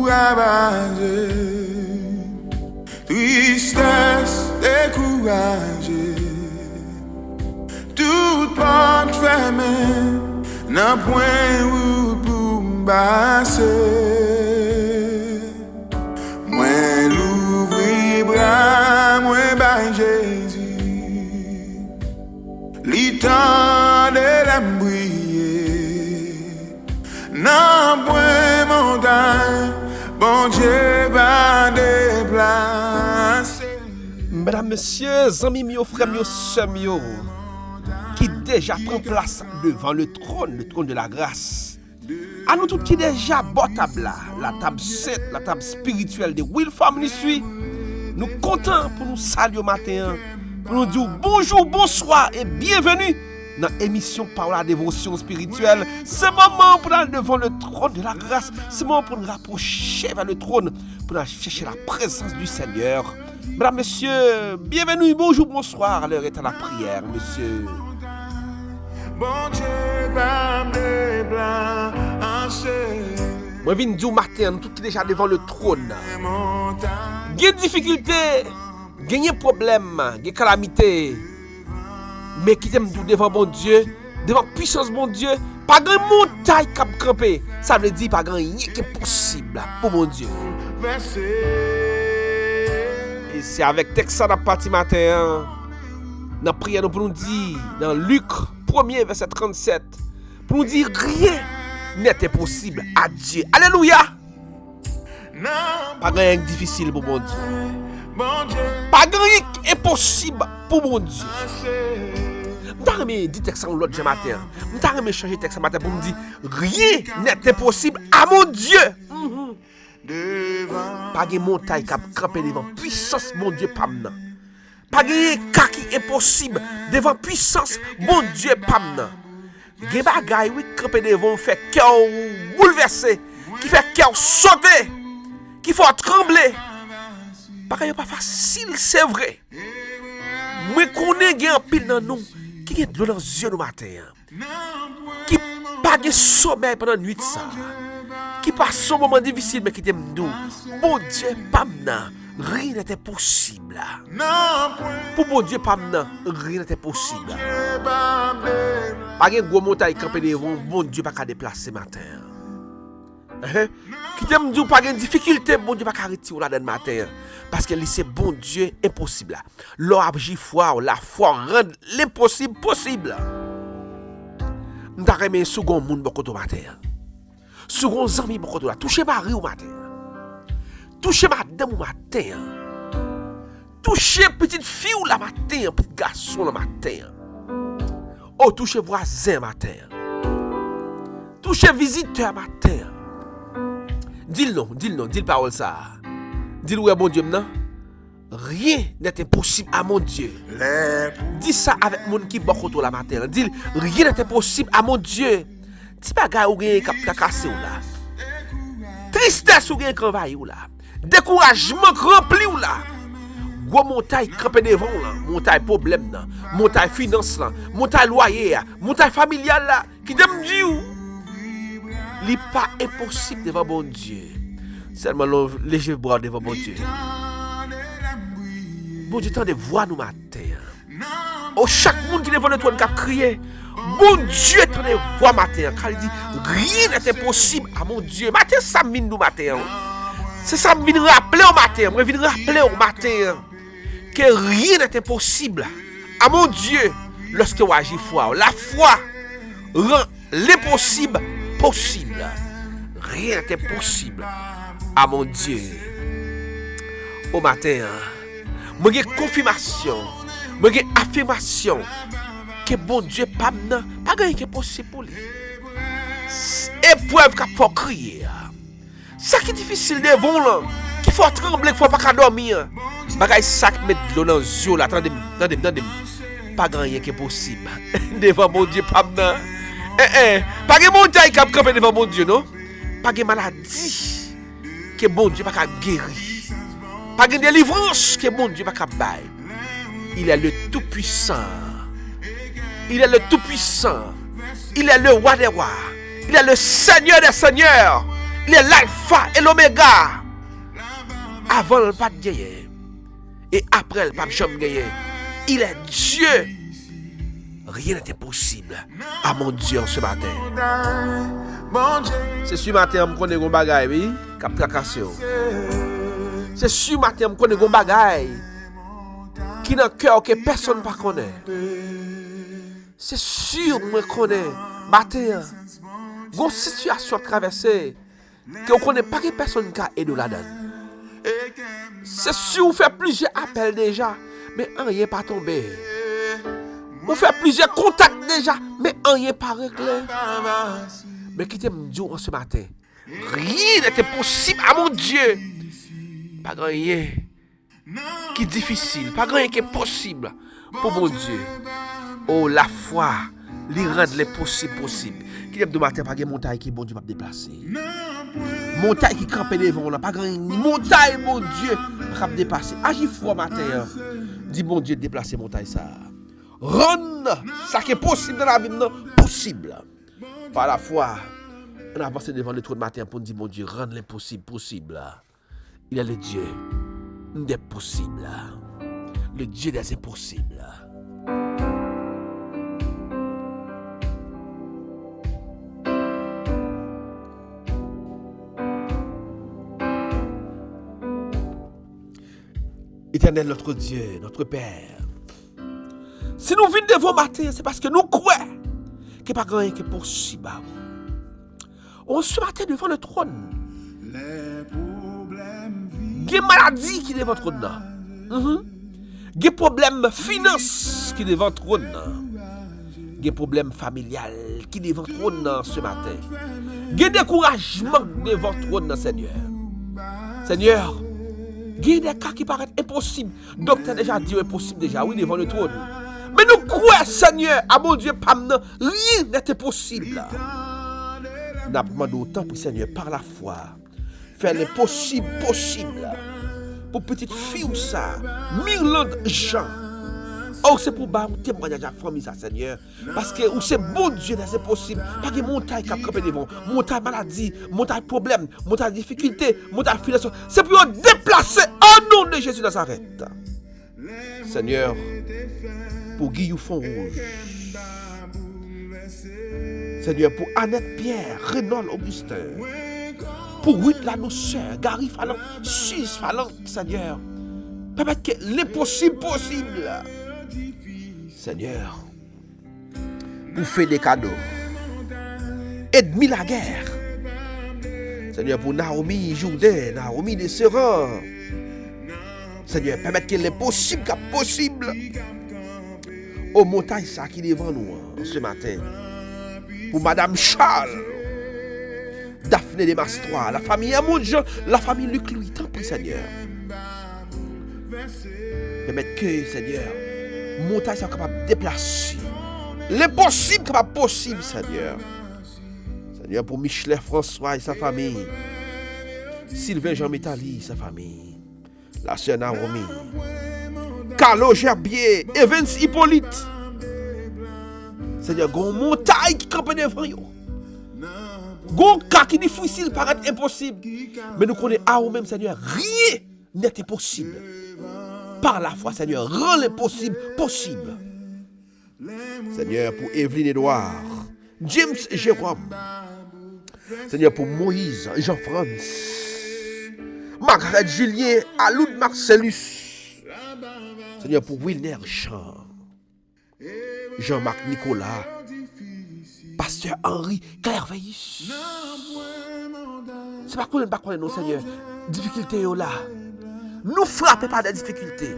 ravagé, tristesse découragée, toute porte fermée, n'a point route pour passer. Moi l'ouvrir bras, moi by Jésus, l'étang de la briller, n'a point montagne, bon Dieu va déplacer. Mesdames, messieurs, amis mio, frères mio, sœurs mio, qui déjà prend place devant le trône de la grâce. À nous tous qui déjà bon table là, la table sainte, la table spirituelle de Wilfam Ministry, nous comptons pour nous saluer au matin, pour nous dire bonjour, bonsoir et bienvenue dans l'émission par la dévotion spirituelle. C'est le moment pour aller devant le trône de la grâce, c'est le moment pour nous rapprocher vers le trône, pour aller chercher la présence du Seigneur. Mesdames, messieurs, bienvenue, bonjour, bonsoir, l'heure est à la prière, monsieur. Bon Dieu va me déplacer. Moi, je viens du matin, tout est déjà devant le trône. Il y a des difficultés, il y a des problèmes, il y a des calamités. Mais qui t'aime devant bon Dieu, devant puissance bon Dieu, pas grand montagne qui a campé. Ça veut dire pas grand rien qui est possible pour mon Dieu. Et c'est avec texte ça dans parti matin. Dans la prière, nous pour nous dire, dans Luc 1er, verset 37, pour nous dire rien n'est impossible à Dieu. Alléluia! Pas rien difficile pour mon Dieu. Pas rien impossible pour mon Dieu. Je vais dire texte ça l'autre matin. Je vais changer texte matin pour me dire rien n'est impossible à mon Dieu. Pas de montagne qui a campé devant puissance mon Dieu pas maintenant. Pas de cas qui est impossible devant puissance bon Dieu pas maintenant. Des bagailles oui campé devant fait cœur bouleversé, qui fait cœur sauter, qui fait trembler. Bagaille pas facile, c'est vrai. Moi connais gen pile dans nous qui gen de l'eau dans les yeux le matin. Qui pas de sommeil pendant la nuit ça. Qui passe un moment difficile mais qui t'aime doux. Bon Dieu pas maintenant. Rien n'était possible. Pour mon Dieu, pas maintenant, rien n'était possible. Pas de gros montagne campé devant, bon Dieu, pas qu'à déplacer matin. Qui t'aime dire pas de difficulté, bon Dieu, pas qu'à retirer là dans matin. Parce que c'est bon Dieu impossible. L'orgie foi, la foi rend l'impossible possible. Nous avons remis un second monde beaucoup de matin. Second ami beaucoup de là. Touchez Marie au matin. Touchez madame au matin. Touchez petite fille ou la matin, petit garçon le matin. Oh, touchez voisin matin. Touchez visiteur matin. Dis-le parole ça. Dis-le ouais bon Dieu non. Rien n'est impossible à mon Dieu. Dis ça avec mon qui beaucoup la matin. Dis rien n'est impossible à mon Dieu. Ti bagay ou gen kap cassé ou là. Tristesse ou gen travail ou là. Découragement rempli ou là. Gros montagne campé devant là, montagne problème là, montagne finance là, montagne loyer là, montagne familiale là, qui t'aime dit ou. Li pas impossible devant bon Dieu. Seulement léger bras devant bon Dieu. Bon Dieu, tant de voix nous matin. Oh, chaque monde qui devant le trône qui a crié. Bon Dieu, tant de voix matin. Car il dit, rien n'est impossible à mon Dieu. Matin, ça me vient nous matin. C'est ça me vient rappeler au matin. Je viens rappeler au matin que rien n'est impossible à mon Dieu lorsque vous agissez foi. La foi rend l'impossible possible. Rien n'est impossible à mon Dieu. Au matin, j'ai confirmation, j'ai affirmation que bon Dieu pas maintenant, pas rien qui est possible pour lui. Épreuve qu'il faut crier. Ça qui est difficile devant là, qu'il faut trembler, qu'il faut pas dormir. Bagay ça qui met de l'eau dans les yeux là, attendez. Pas rien qui est possible devant mon Dieu pas maintenant. Pas de montagne qui a campé devant mon Dieu non. Pas de maladie que bon Dieu pas guérir. Pas de délivrance que bon Dieu pas bailler. Il est le tout-puissant. Il est le tout-puissant. Il est le roi des rois. Il est le Seigneur des seigneurs. Il est l'alpha et l'oméga. Avant le pas de gagner. Et après le pas de jamais gagner. Il est Dieu. Rien n'est impossible à mon Dieu en ce matin. C'est ce matin que je connais un bagay, oui, qui tracassé. C'est ce matin que je connais un bagay qui dans le cœur que personne ne connaît. C'est sûr que je connais matin. Une situation traversée que on connaît pas que personne qui a aidé là-dedans. C'est sûr qu'on fait plusieurs appels déjà, mais rien pas tombé. On fait plusieurs contacts déjà, mais rien pas réglé. Mais qui te me dit en ce matin, rien n'était possible à mon Dieu. Pas rien qui est difficile, pas rien qui est possible pour mon Dieu. Oh, la foi, lui rendre les possibles possibles. Qui aime de matin, pas de montagne qui bon Dieu va déplacer. Montagne qui campe devant là, pas grand montagne, mon Dieu, va dépasser. Agis foi matin. Dis mon Dieu, déplacer montagne ça. Rendre ça qui est possible dans la vie, non, possible. Par la foi, on avance devant le trône matin pour dire mon Dieu, rendre l'impossible possible. Il est le Dieu des possibles. Le Dieu des impossibles. Éternel, notre Dieu, notre Père. Si nous venons devant matin, c'est parce que nous croyons qu'il n'y a pas rien qui est possible. On se matin devant le trône. Il y a des maladies qui sont devant le trône. Il y a des problèmes finances qui sont devant le trône. Il y a des problèmes familiales qui sont devant le trône ce matin. Il y a des découragements devant le trône, Seigneur. Seigneur, il y a des cas qui paraissent impossibles. Docteur déjà dit impossible déjà, oui, devant le trône. Mais nous croyons, Seigneur, à mon Dieu, rien n'était possible. Nous avons demandé autant pour Seigneur, par la foi, faire les possibles possibles. Pour petite fille ou ça, Myrlande Jean. Oh, c'est pour un témoignage à la famille, ça, Seigneur. Parce que c'est bon Dieu, c'est possible. Pas que montagne qui a campé devant, montagne maladie, montagne problème, montagne difficulté, montagne finance. C'est pour déplacer au nom de Jésus de Nazareth. Seigneur, pour Guillaume Rouge. Seigneur, pour Annette Pierre, Renaud Augustin. Pour Ruth la douceur, Gary Fallant, Sus Fallant, Seigneur. Permettre que l'impossible possible. Seigneur, pour faire des cadeaux. Aide-moi la guerre. Seigneur, pour Naomi Jourdain, Naomi des Serrans. Seigneur, permettre que l'impossible soit possible. Aux montagnes ça qui est devant nous ce matin. Pour Madame Charles, Daphné de Mastrois, la famille Amoudjan, la famille Luc Louis, tant pis Seigneur. Permettre que, Seigneur, montagne soit capable de déplacer. L'impossible capable possible, Seigneur. Seigneur, pour Michelet François et sa famille. Sylvain Jean Métali, sa famille. La sœur Naomi. Carlo Gerbier, Evans Hippolyte. Seigneur, gon montagne qui campe devant yo. Gon cas qui difficile paraît impossible. Mais nous connaissons à nous-mêmes, Seigneur, rien n'est impossible. Par la foi, Seigneur, rends l'impossible possible. Seigneur, pour Evelyne Edouard, James Jérôme. Seigneur, pour Moïse, Jean-France, Margaret Julien, Aloud Marcellus. Seigneur, pour Wilner Jean, Jean-Marc Nicolas, Pasteur Henri Clairveillus. C'est pas qu'on n'aime pas connaître, Seigneur. Difficultés là. Nous frappons par des difficultés.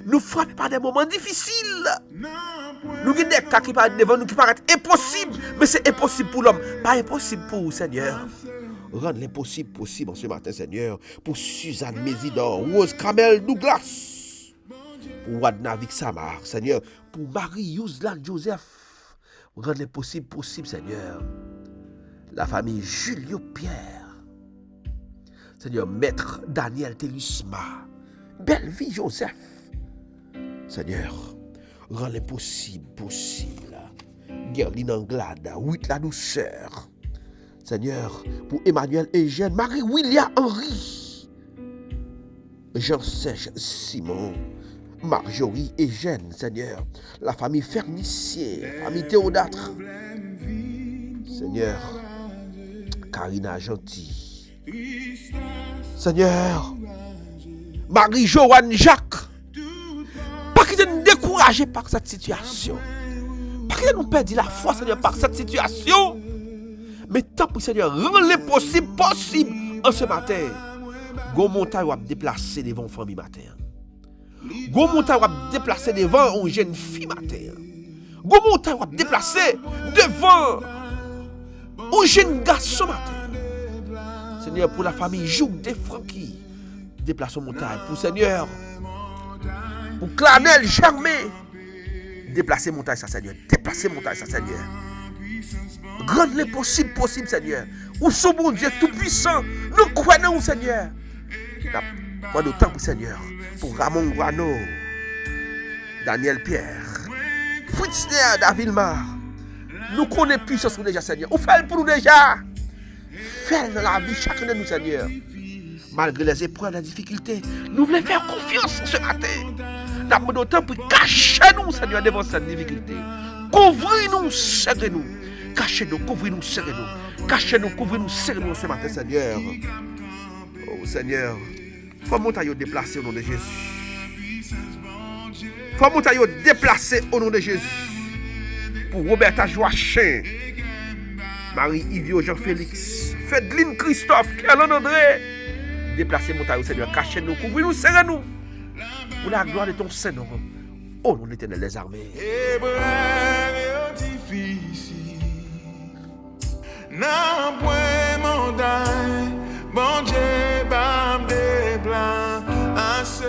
Nous frappons par des moments difficiles. Nous avons des cas qui paraissent devant nous qui paraissent impossibles. Mais c'est impossible pour l'homme. Pas impossible pour vous, Seigneur. Rendre l'impossible possible en ce matin, Seigneur. Pour Suzanne Mésidor, Rose Kamel Douglas. Pour Wadna Samar, Seigneur. Pour Marie Youzlan Joseph. Rendre l'impossible possible, Seigneur. La famille Julio Pierre. Seigneur, Maître Daniel Telusma. Belle vie Joseph. Seigneur, rends l'impossible possible. Gerline Anglade, Ruth la douceur. Seigneur, pour Emmanuel Eugène, Marie-William Henry, Jean-Serge Simon, Marjorie Eugène, Seigneur, la famille Fernissier, la famille Théodâtre, Seigneur, Karina Gentil, Seigneur, Marie-Joanne Jacques, pas qu'ils nous découragés par cette situation, pas qu'ils nous perdent la foi, Seigneur, par cette situation, mais tant pour Seigneur, rend les possibles en ce matin. Go montagne va déplacer devant famille matin. Go montagne va déplacer devant une jeune fille matin. Go montagne va déplacer devant un jeune garçon matin. Seigneur, pour la famille Jouk de Francky, déplace montagne. Pour Seigneur, pour Clanel Germain, déplacer montagne ça Seigneur. Déplacer montagne ça Seigneur. Rendre les possibles, Seigneur. Où sont bon Dieu tout-puissant. Nous croyons, Seigneur. Moi, d'autant pour Seigneur. Pour Ramon Guano, Daniel Pierre, Fritzner, David Mar. Nous connaissons puissance déjà, Seigneur. Ou fait pour nous déjà. Fais dans la vie chacun de nous, Seigneur. Malgré les épreuves, les difficultés, nous voulons faire confiance ce matin. Nous d'autant pour cacher nous, Seigneur, devant cette difficulté. Couvrez-nous, serrez-nous. Cachez-nous, couvrez-nous, serrez-nous. Cachez-nous, couvrez-nous, serrez-nous ce matin, Seigneur. Oh, Seigneur. Faut monter déplacer au nom de Jésus. Faut monter déplacer au nom de Jésus. Pour Roberta Joachim, Marie-Yvio Jean-Félix, Fedeline Christophe, Kerlon André. Déplacer montagne, Seigneur. Cachez-nous, couvrez-nous, serrez-nous. Pour la gloire de ton Saint-Nom. Au nom de l'Éternel des armées. Nan point montagne, bon Dieu, bam des blancs, assez.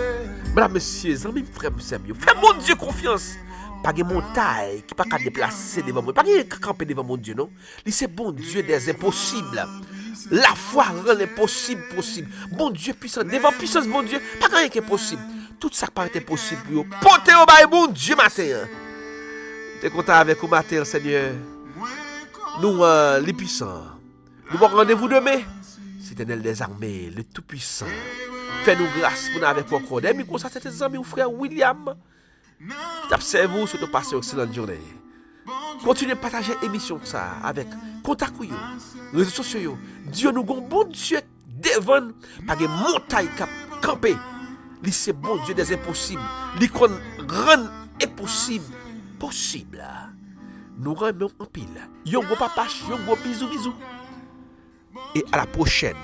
Mesdames, messieurs, amis, frères, sœurs, fais mon Dieu confiance. Pas de montagne qui pas qu'à déplacer devant moi. Pas de camper devant mon Dieu, non. C'est bon Dieu des impossibles. La foi rend l'impossible possible. Bon Dieu puissant, devant puissance, bon Dieu, pas rien qui est possible. Tout ça paraît impossible pour vous. Portez au bail, bon Dieu, matin. Tu es content avec vous, matin, Seigneur. Nous, les puissants, nous avons rendez-vous demain. C'est l'Éternel des armées, le tout-puissant. Fais-nous grâce pour nous avec vous encore. Des micros, ça, c'est tes amis ou frère William. T'observe-vous, surtout passer une excellente journée. Continuez à partager l'émission ça avec contact, réseaux sociaux. Dieu nous gon bon Dieu devant par des montagnes campées. C'est bon Dieu des impossibles. Il rend impossible possible. Nous rendons en pile. Yon go papa, yon go bisou bisou. Et à la prochaine.